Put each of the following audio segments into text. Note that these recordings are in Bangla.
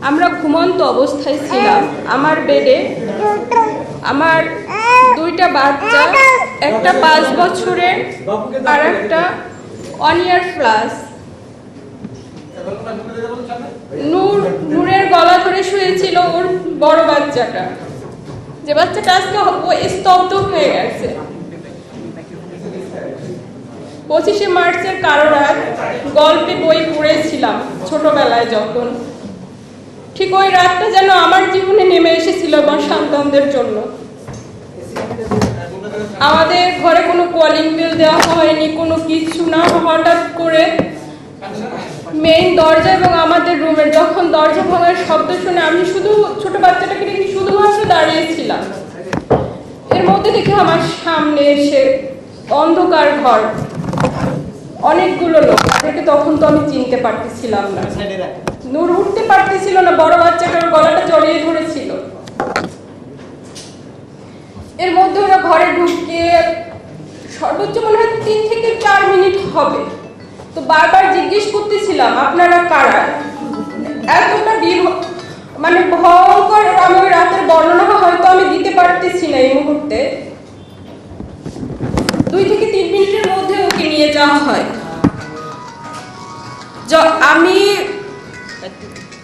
আমরা ঘুমন্ত অবস্থায় ছিলাম। আমার বেডে আমার দুইটা বাচ্চা, একটা 5 বছরের আর একটা 1 year প্লাস। নূরের গলা ধরে শুয়েছিল ওর বড় বাচ্চাটা, যে বাচ্চাটা আজকে স্তব্ধ হয়ে গেছে। 25শে মার্চের কারো রাত গল্পে বই পড়েছিলাম ছোটবেলায় যখন, ঠিক ওই রাতটা যেন আমার জীবনে নেমে এসেছিল আমার সন্তানদের জন্য। আমাদের ঘরে কোনো কলিং বেল দেওয়া হয়নি, কোনো কিছু না। হঠাৎ করে মেইন দরজা এবং আমাদের রুমের যখন দরজা ভাঙার শব্দ শুনে আমি শুধু ছোট বাচ্চাটাকে দেখে শুধুমাত্র দাঁড়িয়েছিলাম। এর মধ্যে দেখে আমার সামনে এসে অন্ধকার ঘর, অনেকগুলো লোক, তাদেরকে তখন তো আমি চিনতে পারতেছিলাম না। নূর উঠতে পারতেছিল না, বড় বাচ্চাটার গলাটা জড়িয়ে ধরেছিল। এর মধ্যে ওরা ঘরে ঢুকে সর্বোচ্চ মনে হয় 3 থেকে 4 মিনিট হবে। তো বারবার জিজ্ঞেস করতেছিলাম আপনারা কারা। এতটা মানে ভয়ঙ্কর আমি ওই রাতের বর্ণনা হয়তো আমি দিতে পারতেছি না এই মুহূর্তে। 2 থেকে 3 মিনিটের মধ্যে ওকে নিয়ে যাওয়া হয়।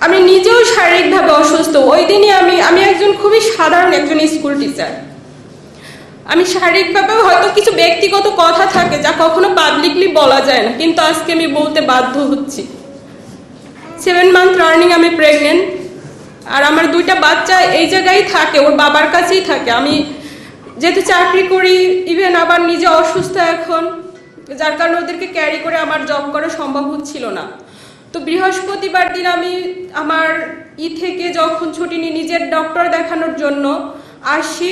আমি নিজেও শারীরিকভাবে অসুস্থ। ওই দিনই আমি একজন খুবই সাধারণ একজন স্কুল টিচার। আমি শারীরিকভাবে হয়তো কিছু ব্যক্তিগত কথা থাকে যা কখনো পাবলিকলি বলা যায় না, কিন্তু আজকে আমি বলতে বাধ্য হচ্ছি। 7 মান্থ রানিং আমি প্রেগনেন্ট, আর আমার 2টা বাচ্চা এই জায়গায় থাকে, ওর বাবার কাছেই থাকে। আমি যেহেতু চাকরি করি, ইভেন আবার নিজে অসুস্থ এখন, যার কারণে ওদেরকে ক্যারি করে আমার জব করা সম্ভব হচ্ছিল না। তো বৃহস্পতিবার দিন আমি আমার থেকে যখন ছুটি নিয়ে নিজের ডক্টর দেখানোর জন্য আসি,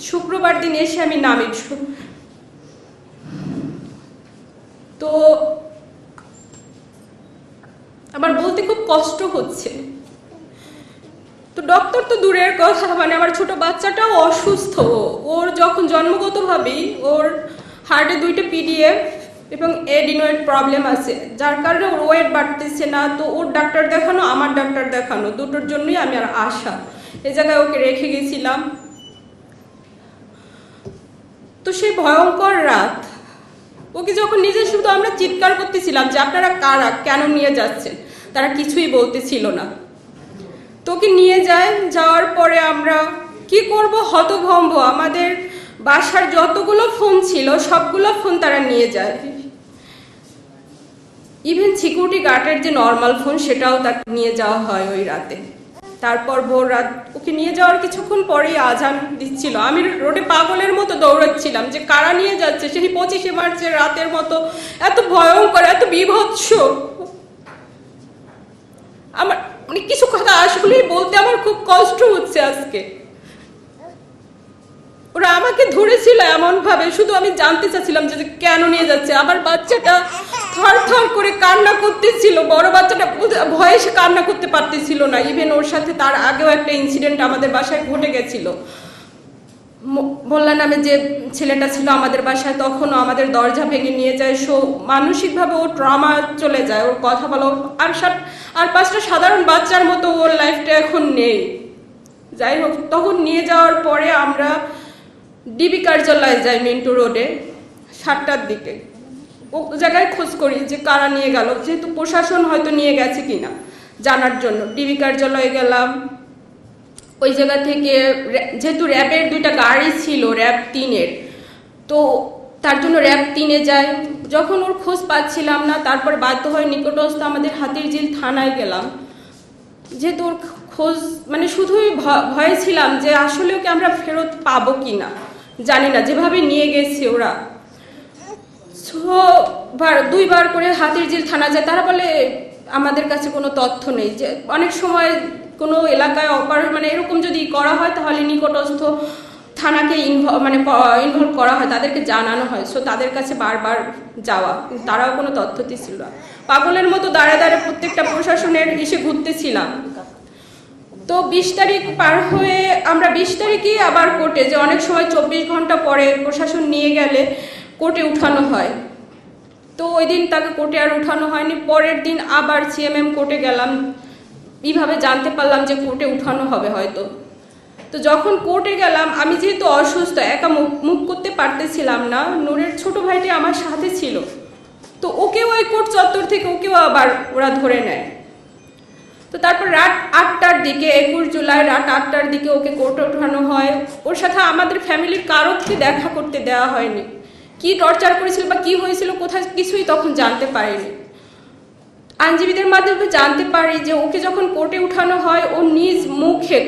শুক্রবার দিন এসে আমি নামি। তো আমার বলতে খুব কষ্ট হচ্ছে। তো ডক্টর তো দূরের কথা, মানে আমার ছোট বাচ্চাটাও অসুস্থ। ওর যখন জন্মগতভাবেই ওর হার্টে 2টা পিডিএফ এবং এডিনয়েড প্রবলেম আছে, যার কারণে ওর ওয়েট বাড়তেছে না। তো ওর ডাক্তার দেখানো, আমার ডাক্তার দেখানো, দুটোর জন্যই আমি আর আসা। এ জায়গায় ওকে রেখে গেছিলাম। তো সেই ভয়ঙ্কর রাত, ওকে যখন নিজে শুধু আমরা চিৎকার করতেছিলাম যে আপনারা কারা, কেন নিয়ে যাচ্ছেন, তারা কিছুই বলতেছিল না। তোকে নিয়ে যায়, যাওয়ার পরে আমরা কি করব হতভম্ব। আমাদের বাসার যতগুলো ফোন ছিল সবগুলো ফোন তারা নিয়ে যায়। ইভেন সিকিউরিটি গার্ডের যে নর্মাল ফোন সেটাও তাকে নিয়ে যাওয়া হয় ওই রাতে। তারপর ভোর রাত ওকে নিয়ে যাওয়ার কিছুক্ষণ পরেই আজান দিচ্ছিল। আমি রোডে পাগলের মতো দৌড়াচ্ছিলাম যে কারা নিয়ে যাচ্ছে। সেই 25শে মার্চের রাতের মতো এত ভয়ঙ্কর, এত বীভৎস। আমার মানে কিছু কথা আসলেই বলতে আমার খুব কষ্ট হচ্ছে আজকে। ওরা আমাকে ধরেছিল এমন ভাবে, শুধু আমি জানতে চাচ্ছিলাম যে কেন নিয়ে যাচ্ছে। আমার বাচ্চাটা থর থর করে কান্না করতেছিল, বড় বাচ্চাটা ভয়ে সে কান্না করতে পারতেছিল না। ইভেন ওর সাথে তার আগেও একটা ইনসিডেন্ট আমাদের বাসায় ঘটে গেছিল। মোল্লা নামে যে ছেলেটা ছিল আমাদের বাসায়, তখনও আমাদের দরজা ভেঙে নিয়ে যায়। মানসিকভাবে ও ট্রমা চলে যায়, ওর কথা বলো আর 5টা সাধারণ বাচ্চার মতো ওর লাইফটা এখন নেই। যাই হোক, তখন নিয়ে যাওয়ার পরে আমরা ডিবি কার্যালয়ে যাই মিন্টু রোডে 7টার দিকে। ও জায়গায় খোঁজ করি যে কারা নিয়ে গেল, যেহেতু প্রশাসন হয়তো নিয়ে গেছে কিনা জানার জন্য ডিবি কার্যালয়ে গেলাম। ওই জায়গা থেকে যেহেতু র্যাবের 2টা গাড়ি ছিল, র্যাব 3-এর, তো তার জন্য র্যাব 3-এ যায়। যখন ওর খোঁজ পাচ্ছিলাম না, তারপর বাধ্য হয়ে নিকটস্থ আমাদের হাতিরঝিল থানায় গেলাম। যেহেতু ওর খোঁজ মানে শুধুই ভয়ে ছিলাম যে আসলে ওকে আমরা ফেরত পাবো কিনা, জানি না, যেভাবে নিয়ে গেছে ওরা। 2বার করে হাতিরঝিল থানা যায়। তারা বলে আমাদের কাছে কোনো তথ্য নেই। যে অনেক সময় কোনো এলাকায় মানে এরকম যদি করা হয় তাহলে নিকটস্থ থানাকে ইনভলভ করা হয়, তাদেরকে জানানো হয়। সো তাদের কাছে বারবার যাওয়া, তারাও কোনো তথ্য দিচ্ছিল না। পাগলের মতো দাঁড়ে দাঁড়ে প্রত্যেকটা প্রশাসনের এসে ঘুরতেছিলাম। তো 20 তারিখ পার হয়ে আমরা 20 তারিখেই আবার কোর্টে, যে অনেক সময় 24 ঘন্টা পরে প্রশাসন নিয়ে গেলে কোর্টে উঠানো হয়। তো ওই দিন তাকে কোর্টে আর উঠানো হয়নি। পরের দিন আবার সিএমএম কোর্টে গেলাম এইভাবে জানতে পারলাম যে কোর্টে উঠানো হবে হয়তো। তো যখন কোর্টে গেলাম, আমি যেহেতু অসুস্থ, একা মুভ করতে পারতেছিলাম না, নূরের ছোট ভাইটি আমার সাথে ছিল। তো ওকেও ওই কোর্ট চত্বর থেকে ওকেও আবার ওরা ধরে নেয়। তো তারপর রাত 8টার দিকে, 21 জুলাই রাত 8টার দিকে ওকে কোর্টে ওঠানো হয়। ওর সাথে আমাদের ফ্যামিলির কারোকে দেখা করতে দেওয়া হয়নি। কি টর্চার করেছিল বা কি হয়েছিল কোথায় কিছুই তখন জানতে পারিনি। আইনজীবীদের মাধ্যমে জানতে পারি যে ওকে যখন কোর্টে উঠানো হয়, ও নিজ মুখে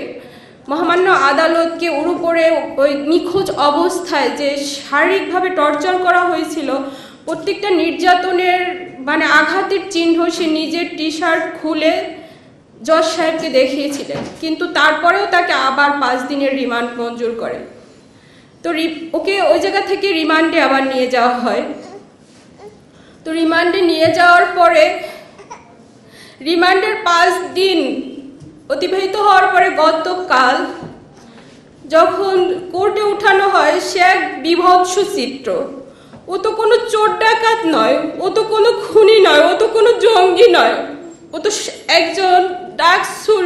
মহামান্য আদালতকে ওর উপরে ওই নিখোঁজ অবস্থায় যে শারীরিকভাবে টর্চার করা হয়েছিল, প্রত্যেকটা নির্যাতনের মানে আঘাতের চিহ্ন সে নিজের টি শার্ট খুলে জজ সাহেবকে দেখিয়েছিলেন। কিন্তু তারপরেও তাকে আবার 5 দিনের রিমান্ড মঞ্জুর করে। তো ওকে ওই জায়গা থেকে রিমান্ডে আবার নিয়ে যাওয়া হয়। তো রিমান্ডে নিয়ে যাওয়ার পরে রিমান্ডের 5 দিন অতিবাহিত হওয়ার পরে গতকাল যখন কোর্টে উঠানো হয়, সে এক বিভৎস চিত্র। ও তো কোনো চোর ডাকাত নয়, ও তো কোনো খুনি নয়, ও তো কোনো জঙ্গি নয়, ও তো একজন ডাকসুর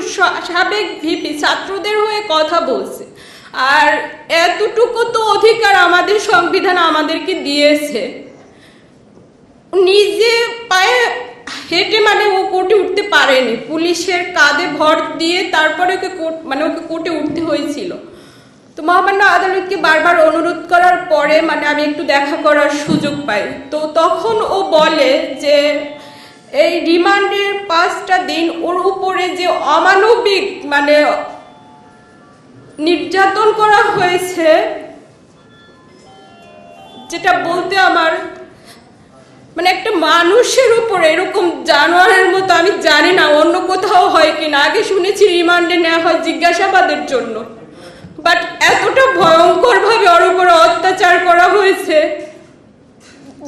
সাবেক ভিপি, ছাত্রদের হয়ে কথা বলছে। আর এতটুকু তো অধিকার আমাদের সংবিধান আমাদেরকে দিয়েছে। নিজে পায়ে হেঁটে মানে ও কোর্টে উঠতে পারেনি, পুলিশের কাঁধে ভর দিয়ে তারপরে ওকে কোর্টে উঠতে হয়েছিল। তো মহামান্য আদালতকে বারবার অনুরোধ করার পরে মানে আমি একটু দেখা করার সুযোগ পাই। তো তখন ও বলে যে এই রিমান্ডের 5টা দিন ওর উপরে যে অমানবিক মানে নির্যাতন করা হয়েছে, যেটা বলতে আমার মানে একটা মানুষের উপরে এরকম জানোয়ারের মতো, আমি জানি না অন্য কোথাও হয় কিনা। আগে শুনেছি রিমান্ডে নেওয়া হয় জিজ্ঞাসাবাদের জন্য, বাট এতটা ভয়ঙ্কর ভাবে ওর উপরে অত্যাচার করা হয়েছে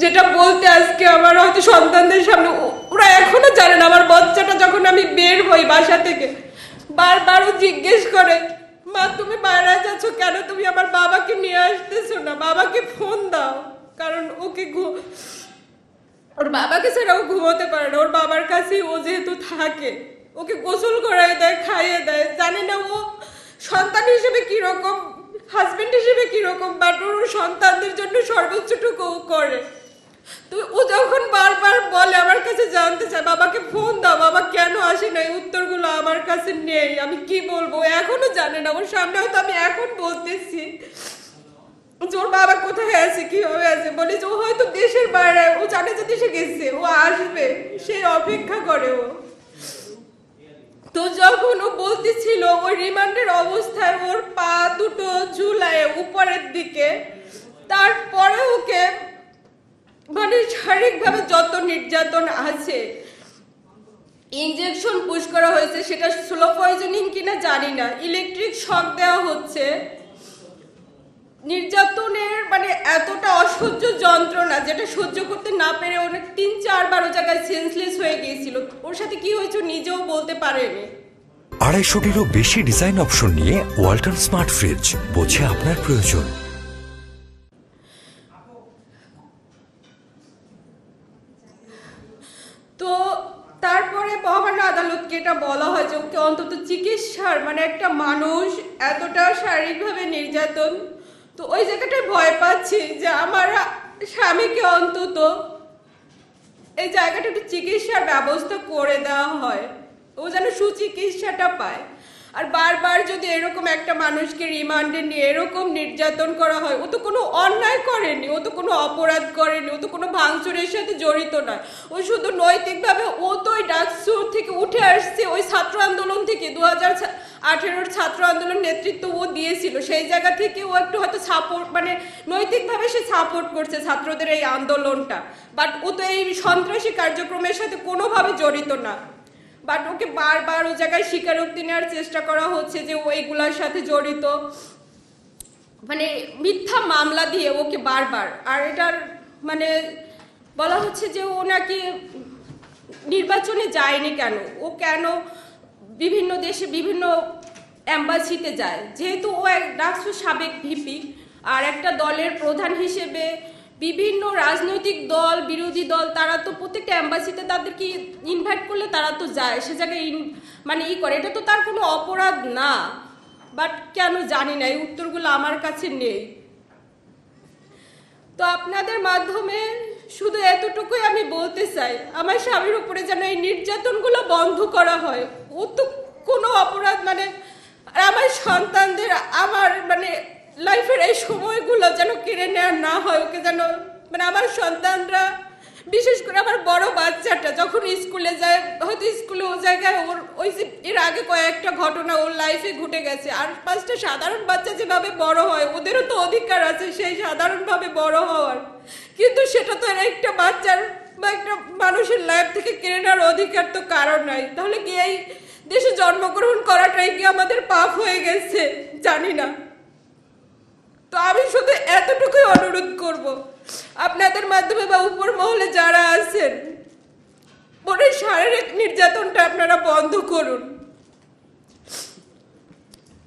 যেটা বলতে আজকে আমার হয়তো সন্তানদের সামনে, ওরা এখনো জানে না। আমার বাচ্চাটা যখন আমি বের হই বাসা থেকে, বারবারও জিজ্ঞেস করে, মা তুমি বাইরে যাচ্ছ কেন, তুমি আমার বাবাকে নিয়ে আসতেছো না, বাবাকে ফোন দাও। কারণ ওকে ওর বাবাকে ছাড়া ও ঘুমোতে পারে না, ওর বাবার কাছে ও যেহেতু থাকে, ওকে গোসল করায় দেয়, খাইয়ে দেয়। জানি না ও সন্তান হিসেবে কিরকম, হাজবেন্ড হিসেবে কিরকম, বাট ওর সন্তানদের জন্য সর্বোচ্চটুকু ও করে। তো ও যখন বারবার বলে, আমার কাছে জানতে চায়, বাবাকে ফোন দাও, বাবা কেন আসে না, এই উত্তরগুলো আমার কাছে নেই। আমি কি বলবো, এখনো জানে না। ওর সামনে হয়তো আমি এখন বলতেছি ওর বাবা কোথায় আছে, কিভাবে আছে, বলি যে ও হয়তো দেশের বাইরে, ও জানে যে দেশে গেছে, ও আসবে, সে অপেক্ষা করে ও। তো যখন ও বলতেছিল ওই রিমান্ডের অবস্থায় ওর পা দুটো ঝুলায় উপরের দিকে, তারপরে ওকে মানে শারীরিকভাবে যত নির্যাতন আছে, ইনজেকশন পুশ করা হয়েছে, সেটা স্লো পয়জনিং কিনা জানি না, ইলেকট্রিক শক দেওয়া হচ্ছে। নির্যাতনের মানে এতটা অসহ্য যন্ত্রণা যেটা সহ্য করতে না পেরে অনেক 3-4 বার ও জায়গায় সেন্সলেস হয়ে গিয়েছিল। ওর সাথে কি হয়েছে নিজেও বলতে পারেনি। 250-টিরও বেশি ডিজাইন অপশন নিয়ে ওয়ালটন স্মার্ট ফ্রিজ, বোঝে আপনার প্রয়োজন। তো তারপরে মহামান্য আদালতকে এটা বলা হয় যে ওকে অন্তত চিকিৎসার মানে একটা মানুষ এতটা শারীরিকভাবে নির্যাতন, তো ওই জায়গাটায় ভয় পাচ্ছি যে আমার স্বামীকে অন্তত এই জায়গাটা একটু চিকিৎসার ব্যবস্থা করে দেওয়া হয়, ও যেন সুচিকিৎসাটা পায়। আর বারবার যদি এরকম একটা মানুষকে রিমান্ডে নিয়ে এরকম নির্যাতন করা হয়, ও তো কোনো অন্যায় করেনি, ও তো কোনো অপরাধ করেনি, ও তো কোনো ভাঙচুরের সাথে জড়িত নয়, ও শুধু নৈতিকভাবে ও তো ওই ডাকসু থেকে উঠে আসছে, ওই ছাত্র আন্দোলন থেকে 2018 ছাত্র আন্দোলন নেতৃত্ব ও দিয়েছিল, সেই জায়গা থেকে ও একটু হয়তো সাপোর্ট মানে নৈতিকভাবে সে সাপোর্ট করছে ছাত্রদের এই আন্দোলনটা, বাট ও তো এই সন্ত্রাসী কার্যক্রমের সাথে কোনোভাবে জড়িত না। বাট ওকে বারবার ও জায়গায় স্বীকারোক্তি নেওয়ার চেষ্টা করা হচ্ছে যে ও এইগুলার সাথে জড়িত, মানে মিথ্যা মামলা দিয়ে ওকে বারবার। আর এটার মানে বলা হচ্ছে যে ও নাকি নির্বাচনে যায়নি কেন, ও কেন বিভিন্ন দেশে বিভিন্ন অ্যাম্বাসিতে যায়, যেহেতু ও এক ডাকসু সাবেক ভিপি আর একটা দলের প্রধান হিসেবে বিভিন্ন রাজনৈতিক দল, বিরোধী দল, তারা তো প্রত্যেকটা অ্যাম্বাসিতে তাদেরকে ইনভাইট করলে তারা তো যায়, সে জায়গায় মানে করে, এটা তো তার কোনো অপরাধ না। বাট কেন জানি না, এই উত্তরগুলো আমার কাছে নেই। তো আপনাদের মাধ্যমে শুধু এতটুকুই আমি বলতে চাই, আমার স্বামীর উপরে যেন এই নির্যাতনগুলো বন্ধ করা হয়। ও তো কোনো অপরাধ মানে, আর আমার সন্তানদের আমার মানে লাইফের এই সময়গুলো যেন কেড়ে নেওয়া না হয়। ওকে যেন মানে আমার সন্তানরা, বিশেষ করে আমার বড় বাচ্চাটা যখন স্কুলে যায়, হয়তো স্কুলে ও জায়গায় ওর ওই যে এর আগে কয়েকটা ঘটনা ওর লাইফে ঘটে গেছে, আর 5টা সাধারণ বাচ্চা যেভাবে বড় হয় ওদেরও তো অধিকার আছে সেই সাধারণভাবে বড় হওয়ার, কিন্তু সেটা তো একটা বাচ্চার বা একটা মানুষের লাইফ থেকে কেড়ে নেওয়ার অধিকার তো কারণ নাই। তাহলে কি এই দেশে জন্মগ্রহণ করাটাই কি আমাদের পাপ হয়ে গেছে? জানি না। তো আমি শুধু এতটুকুই অনুরোধ করব, আপনাদের মাধ্যমে বা উপর মহলে যারা আছেন, বোনের শারীরিক নির্যাতনটা আপনারা বন্ধ করুন।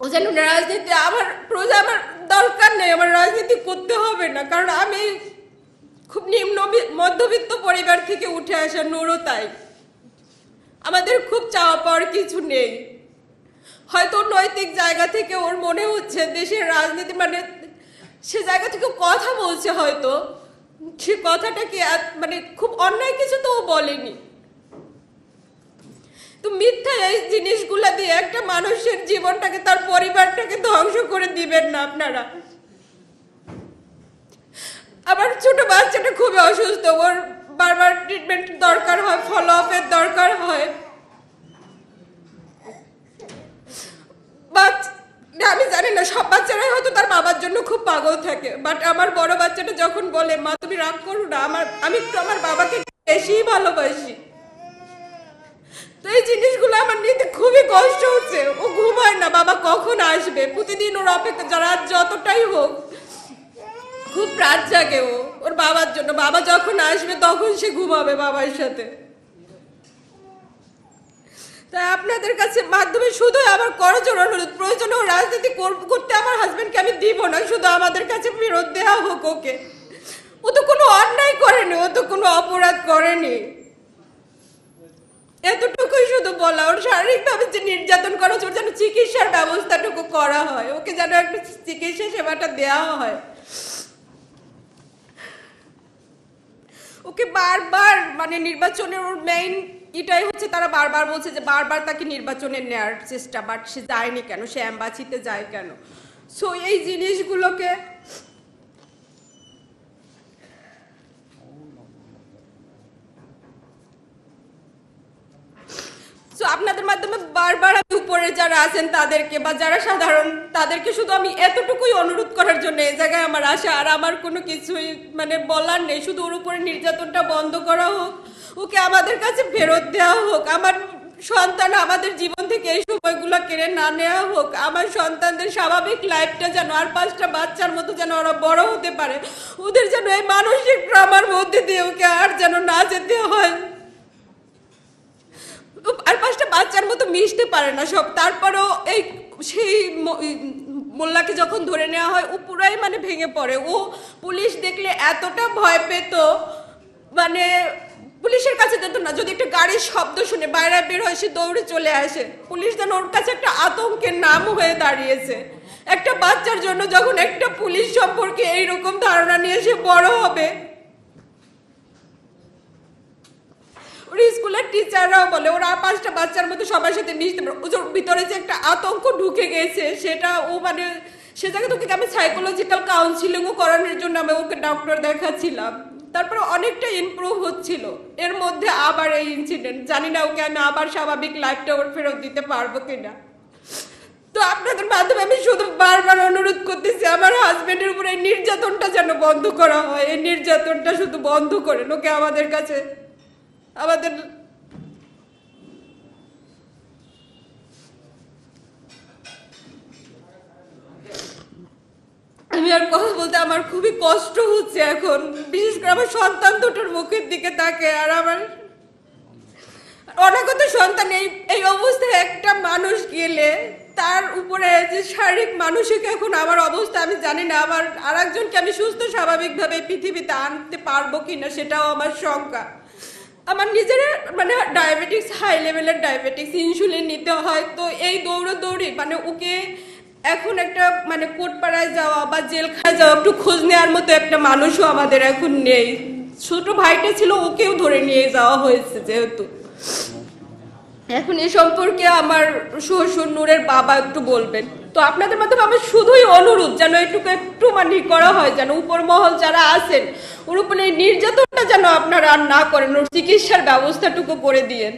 ও যেন রাজনীতি, আমার প্রজা, আমার দরকার নেই, আমার রাজনীতি করতে হবে না, কারণ আমি খুব নিম্ন মধ্যবিত্ত পরিবার থেকে উঠে আসা, নুরও তাই। আমাদের খুব চাওয়া পাওয়ার কিছু নেই। হয়তো নৈতিক জায়গা থেকে ওর মনে হচ্ছে দেশের রাজনীতি মানে সে জায়গা থেকে কথা বলছে, হয়তো সে কথাটা কি মানে খুব অন্যায় কিছু তো ও বলেনি। তো মিথ্যা এই জিনিসগুলা দিয়ে একটা মানুষের জীবনটাকে, তার পরিবারটাকে ধ্বংস করে দিবেন না আপনারা। আবার ছোট বাচ্চাটা খুবই অসুস্থ, ওর বারবার ট্রিটমেন্ট দরকার হয়, ফলো আপের দরকার হয়। আমি জানি না, সব বাচ্চারাই হয়তো তার বাবার জন্য খুব পাগল থাকে, বাট আমার বড় বাচ্চাটা যখন বলে মা তুমি রাগ করো না, আমি একটু আমার বাবাকে বেশিই ভালোবাসি, তো এই জিনিসগুলো আমার নিতে খুবই কষ্ট হচ্ছে। ও ঘুমায় না, বাবা কখন আসবে, প্রতিদিন ওর অপেক্ষা, রাত যতটাই হোক খুব রাত জাগে ও ওর বাবার জন্য। বাবা যখন আসবে তখন সে ঘুমাবে বাবার সাথে। তাই আপনাদের কাছে মাধ্যমে শুধু আমার করজোর অনুরোধ, প্রয়োজনে ও রাজনীতি করতে আমার হাজবেন্ডকে আমি দিব না, শুধু আমাদের কাছে ফেরত দেওয়া হোক ওকে। ও তো কোনো অন্যায় করেনি, ও তো কোনো অপরাধ করেনি, এতটুকুই শুধু বলা। ওর শারীরিকভাবে যে নির্যাতন করা হচ্ছে, ওর যেন চিকিৎসার ব্যবস্থাটুকু করা হয়, ওকে যেন একটু চিকিৎসা সেবাটা দেওয়া হয়। ওকে বারবার মানে নির্বাচনের ওর মেইন এটাই হচ্ছে, তারা বারবার বলছে যে বারবার তাকে নির্বাচনে নেওয়ার চেষ্টা, বাট সে যায়নি কেন, সে অ্যাম্বাসিতে যায় কেন? সো এই জিনিসগুলোকে আপনাদের মাধ্যমে বারবার আমি উপরে যারা আছেন তাদেরকে বা যারা সাধারণ তাদেরকে শুধু আমি এতটুকুই অনুরোধ করার জন্য এই জায়গায় আমার আসা। আর আমার কোনো কিছুই মানে বলার নেই, শুধু ওর উপরে নির্যাতনটা বন্ধ করা হোক, ওকে আমাদের কাছে ফেরত দেওয়া হোক, আমার সন্তান আমাদের জীবন থেকে এই সময়গুলো কেড়ে না নেওয়া হোক, আমার সন্তানদের স্বাভাবিক লাইফটা যেন আর 5টা বাচ্চার মতো যেন ওরা বড় হতে পারে, ওদের যেন এই মানসিক ট্রমার মধ্যে দিয়ে ওকে আর যেন না যেতে হয়। আর 5টা বাচ্চার মতো মিশতে পারে না সব, তারপরেও এই সেই মোল্লাকে যখন ধরে নেওয়া হয় ও পুরাই মানে ভেঙে পড়ে। ও পুলিশ দেখলে এতটা ভয় পেত, মানে পুলিশের কাছে যেত না, যদি একটা গাড়ির শব্দ শুনে বাইরে বের হয় সে দৌড়ে চলে আসে। পুলিশ যেন ওর কাছে একটা আতঙ্কের নাম হয়ে দাঁড়িয়েছে। একটা বাচ্চার জন্য যখন একটা পুলিশ সম্পর্কে এইরকম ধারণা নিয়ে সে বড় হবে, স্কুলের টিচাররাও বলে ওরা 5টা বাচ্চার মতো সবার সাথে মিশতে পারে, ওর ভিতরে যে একটা আতঙ্ক ঢুকে গেছে সেটা ও মানে সে জায়গায় তোকে আমি সাইকোলজিক্যাল কাউন্সিলিংও করানোর জন্য আমি ওকে ডক্টর দেখাচ্ছিলাম, তারপরে অনেকটা ইমপ্রুভ হচ্ছিল। এর মধ্যে আবার এই ইনসিডেন্ট, জানি না ওকে আমি আবার স্বাভাবিক লাইফটা ওর ফেরত দিতে পারবো কিনা। তো আপনাদের মাধ্যমে আমি শুধু বারবার অনুরোধ করতেছি আমার হাজবেন্ডের উপরে এই নির্যাতনটা যেন বন্ধ করা হয়, এই নির্যাতনটা শুধু বন্ধ করেন, ওকে আমাদের কাছে আমাদের আমি আর কথা বলতে আমার খুবই কষ্ট হচ্ছে এখন, বিশেষ করে আমার সন্তান দুটোর মুখের দিকে তাকে, আর আমার অনাগত সন্তান এই অবস্থায় একটা মানুষ গেলে তার উপরে যে শারীরিক মানসিক এখন আমার অবস্থা আমি জানি না, আবার আরেকজনকে আমি সুস্থ স্বাভাবিকভাবে পৃথিবীতে আনতে পারবো কিনা সেটাও আমার শঙ্কা। আমার নিজের মানে ডায়াবেটিক্স, হাই লেভেলের ডায়াবেটিক্স, ইনসুলিন নিতে হয়। তো এই দৌড়াদৌড়ি মানে ওকে এখন একটা মানে কোটপাড়ায় যাওয়া বা জেলখানায় যাওয়া একটু খোঁজ নেওয়ার মতো একটা মানুষও আমাদের এখন নেই। ছোট ভাইটা ছিল, ওকেও ধরে নিয়ে যাওয়া হয়েছে যেহেতু। এখন এ সম্পর্কে আমার শ্বশুর নূরের বাবা একটু বলবেন। তো আপনাদের মাধ্যমে আমার শুধুই অনুরোধ যেন একটু মানে করা হয়, যেন উপর মহল যারা আছেন ওর উপরে নির্যাতনটা যেন আপনারা আর না করেন, ওর চিকিৎসার ব্যবস্থাটুকু করে দিয়েন।